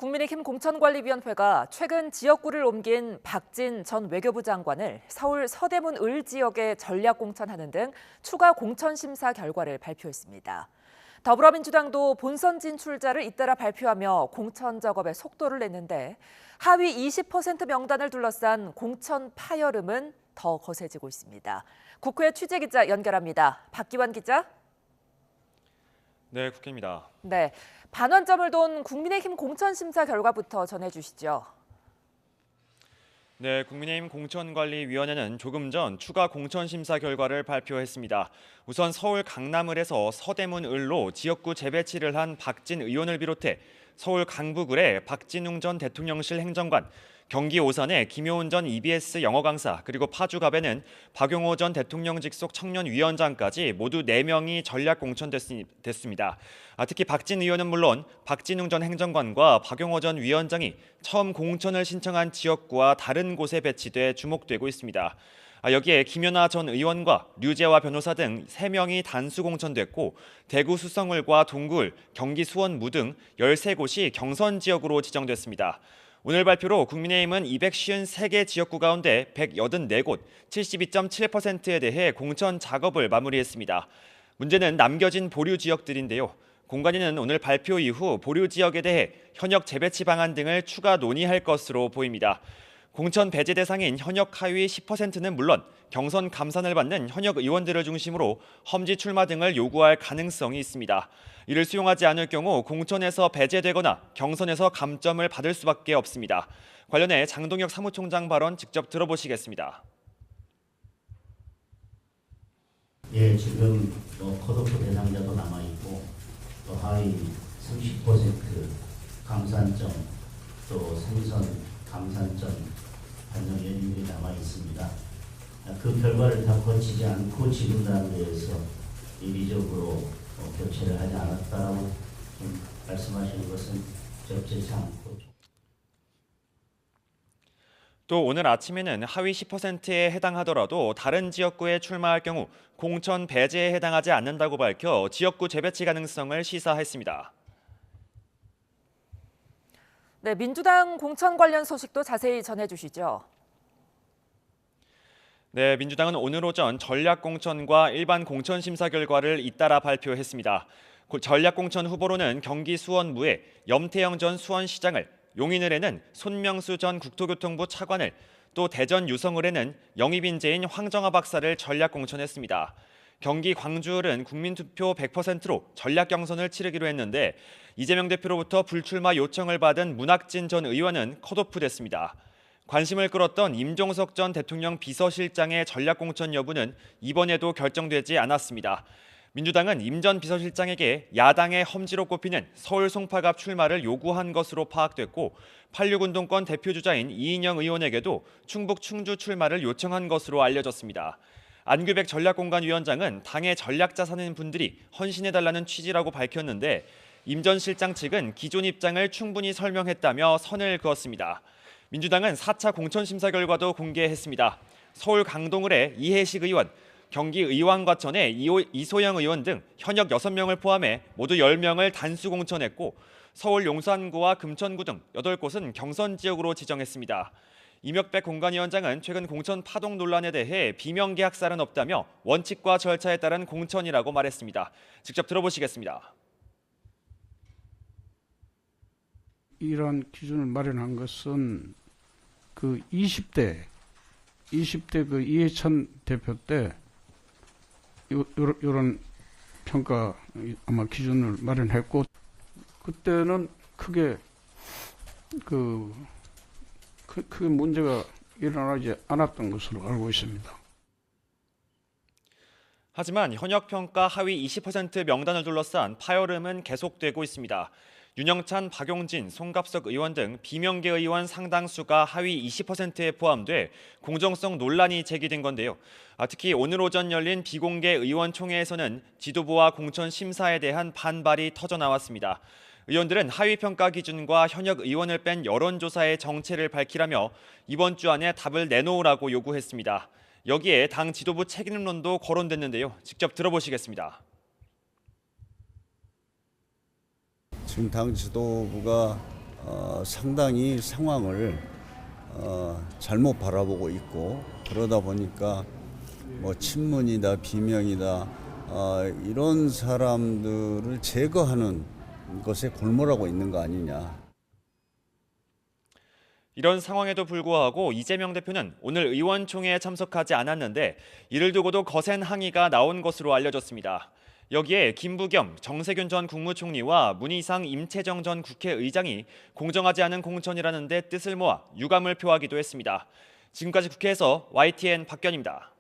국민의힘 공천관리위원회가 최근 지역구를 옮긴 박진 전 외교부 장관을 서울 서대문 을 지역에 전략 공천하는 등 추가 공천 심사 결과를 발표했습니다. 더불어민주당도 본선 진출자를 잇따라 발표하며 공천 작업에 속도를 냈는데 하위 20% 명단을 둘러싼 공천 파열음은 더 거세지고 있습니다. 국회 취재기자 연결합니다. 박기환 기자. 네, 국회입니다. 네, 반환점을 돈 국민의힘 공천 심사 결과부터 전해주시죠. 네, 국민의힘 공천관리위원회는 조금 전 추가 공천 심사 결과를 발표했습니다. 우선 서울 강남을에서 서대문 을로 지역구 재배치를 한 박진 의원을 비롯해 서울 강북을의 박진웅 전 대통령실 행정관, 경기 오산의 김효은 전 EBS 영어 강사, 그리고 파주갑에는 박용호 전 대통령 직속 청년위원장까지 모두 4명이 전략 공천됐습니다. 특히 박진 의원은 물론 박진웅 전 행정관과 박용호 전 위원장이 처음 공천을 신청한 지역구와 다른 곳에 배치돼 주목되고 있습니다. 여기에 김연아 전 의원과 류재화 변호사 등 3명이 단수 공천됐고 대구 수성을과 동구을, 경기 수원무 등 13곳이 경선 지역으로 지정됐습니다. 오늘 발표로 국민의힘은 253개 지역구 가운데 184곳, 72.7%에 대해 공천 작업을 마무리했습니다. 문제는 남겨진 보류 지역들인데요. 공관위는 오늘 발표 이후 보류 지역에 대해 현역 재배치 방안 등을 추가 논의할 것으로 보입니다. 공천 배제 대상인 현역 하위 10%는 물론 경선 감산을 받는 현역 의원들을 중심으로 험지 출마 등을 요구할 가능성이 있습니다. 이를 수용하지 않을 경우 공천에서 배제되거나 경선에서 감점을 받을 수밖에 없습니다. 관련해 장동혁 사무총장 발언 직접 들어보시겠습니다. 예, 지금 컷오프 대상자도 남아있고 또 하위 30% 감산점 또 생선 감산점 반영 예비들이 남아 있습니다. 그 결과를 다 거치지 않고 지금 단계에서 이리적으로 교체를 하지 않았다라고 좀 말씀하시는 것은 적절치 않고. 또 오늘 아침에는 하위 10%에 해당하더라도 다른 지역구에 출마할 경우 공천 배제에 해당하지 않는다고 밝혀 지역구 재배치 가능성을 시사했습니다. 네, 민주당 공천 관련 소식도 자세히 전해주시죠. 네, 민주당은 오늘 오전 전략공천과 일반 공천 심사 결과를 잇따라 발표했습니다. 전략공천 후보로는 경기 수원무의 염태영 전 수원시장을, 용인을에는 손명수 전 국토교통부 차관을, 또 대전 유성을에는 영입인재인 황정화 박사를 전략공천했습니다. 경기 광주을은 국민투표 100%로 전략경선을 치르기로 했는데 이재명 대표로부터 불출마 요청을 받은 문학진 전 의원은 컷오프됐습니다. 관심을 끌었던 임종석 전 대통령 비서실장의 전략공천 여부는 이번에도 결정되지 않았습니다. 민주당은 임 전 비서실장에게 야당의 험지로 꼽히는 서울 송파갑 출마를 요구한 것으로 파악됐고 86운동권 대표주자인 이인영 의원에게도 충북 충주 출마를 요청한 것으로 알려졌습니다. 안규백 전략공관위원장은 당의 전략자산인 분들이 헌신해달라는 취지라고 밝혔는데 임 전 실장 측은 기존 입장을 충분히 설명했다며 선을 그었습니다. 민주당은 4차 공천심사 결과도 공개했습니다. 서울 강동을의 이해식 의원, 경기 의왕과천의 이소영 의원 등 현역 6명을 포함해 모두 10명을 단수 공천했고 서울 용산구와 금천구 등 8곳은 경선 지역으로 지정했습니다. 이명백 공관위원장은 최근 공천 파동 논란에 대해 비명 계약살은 없다며 원칙과 절차에 따른 공천이라고 말했습니다. 직접 들어보시겠습니다. 이런 기준을 마련한 것은 그 20대 그 이해찬 대표 때 이런 평가 아마 기준을 마련했고 그때는 크게 크게 문제가 일어나지 않았던 것으로 알고 있습니다. 하지만 현역평가 하위 20% 명단을 둘러싼 파열음은 계속되고 있습니다. 윤영찬, 박용진, 송갑석 의원 등 비명계 의원 상당수가 하위 20%에 포함돼 공정성 논란이 제기된 건데요. 특히 오늘 오전 열린 비공개 의원총회에서는 지도부와 공천 심사에 대한 반발이 터져나왔습니다. 의원들은 하위 평가 기준과 현역 의원을 뺀 여론조사의 정체를 밝히라며 이번 주 안에 답을 내놓으라고 요구했습니다. 여기에 당 지도부 책임론도 거론됐는데요. 직접 들어보시겠습니다. 지금 당 지도부가 상당히 상황을 잘못 바라보고 있고, 그러다 보니까 뭐 친문이다 비명이다 이런 사람들을 제거하는 것에 골몰하고 있는 거 아니냐. 이런 상황에도 불구하고 이재명 대표는 오늘 의원총회에 참석하지 않았는데 이를 두고도 거센 항의가 나온 것으로 알려졌습니다. 여기에 김부겸, 정세균 전 국무총리와 문희상, 임채정 전 국회의장이 공정하지 않은 공천이라는 데 뜻을 모아 유감을 표하기도 했습니다. 지금까지 국회에서 YTN 박견입니다.